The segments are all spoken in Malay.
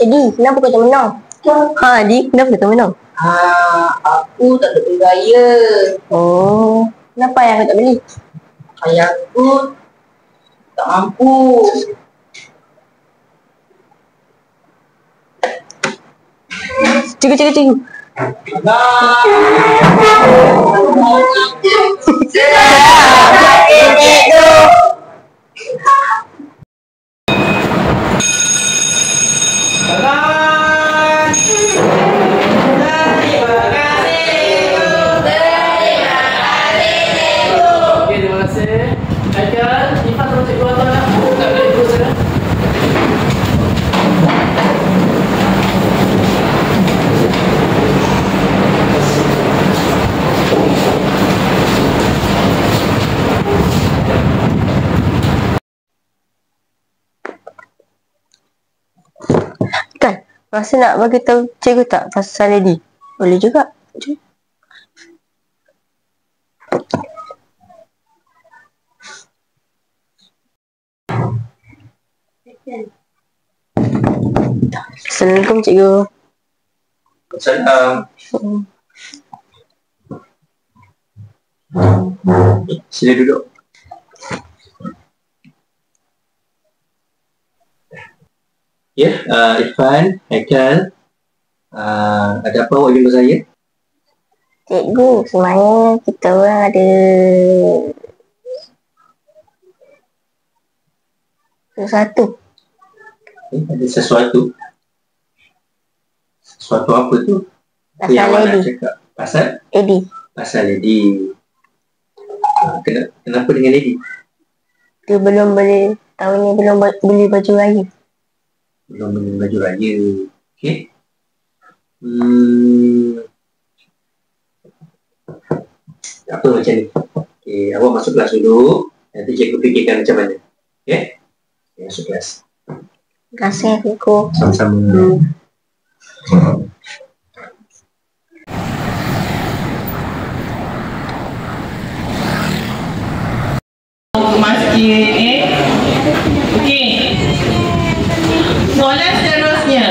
Edi, kenapa kau tak menang? Edi, kenapa kau tak menang? Aku tak ada beli raya. Oh, kenapa ayah kau tak beli? Ayah aku tak mampu. Cikgu. Kan, rasa nak bagi tahu cikgu tak pasal Edi? Boleh juga. Assalamualaikum cikgu. Salam. Sila duduk. Ya, Irfan, Haikal, ada apa awak jumpa saya? Cikgu, sebenarnya kita orang ada sesuatu. Ada sesuatu. Sesuatu apa tu? Pasal yang awak nak Edi. cakap? Pasal? Edi. Pasal Edi. Kenapa dengan Edi? Dia belum beli, tahun ni belum beli baju raya. Belum beli baju raya. Okey. Apa macam ni? Okey, awak masuk kelas dulu. Nanti cikgu fikirkan macam mana. Okey? Masuk kelas. Terima kasih cikgu. Sama-sama. Masjid Okey. Soalan seterusnya.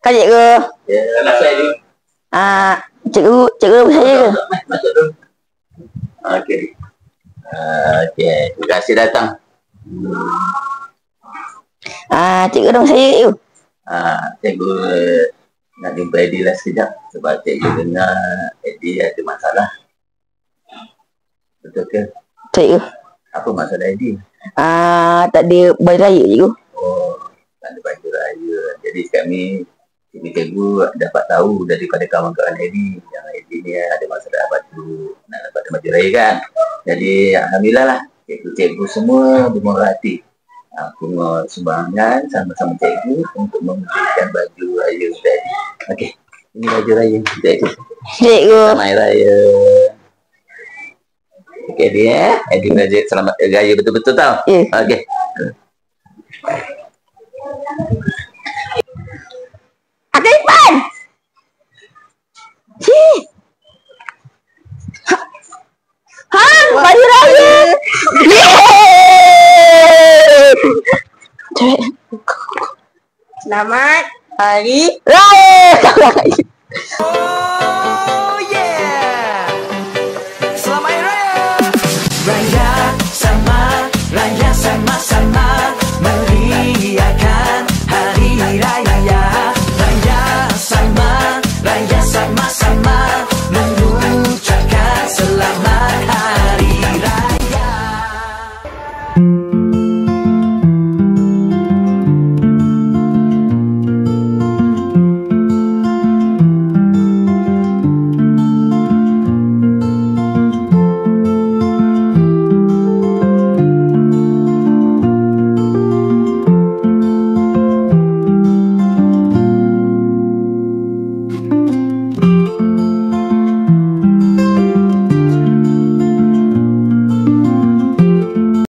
Kan cikgu? Ya, nak saya ni. Cikgu saya ke? Masuk dulu. Okey. Okey, terima kasih datang. Cikgu dong saya cikgu. Cikgu nak jumpa Edi lah sekejap. Sebab cikgu dengar Edi ada masalah. Betul ke? Cikgu. Apa masalah Edi? Tak ada baju raya cikgu. Oh, tak ada baju raya. Jadi kami cikgu dapat tahu daripada kawan-kawan Edi yang Edi ni ada masalah baju, nak dapat baju raya kan. Jadi alhamdulillah lah, cikgu-cikgu semua bermurah hati. Aku mau sumbangan sama-sama cikgu untuk memberikan baju raya untuk Edi. Okey, ini baju raya untuk Edi. Cikgu. Selamat Hari Raya. Okey Edi Edi belajar selamat Hari Raya betul-betul tau. Ya. Okey. Akak Irfan! Baju raya! Selamat Hari Raya!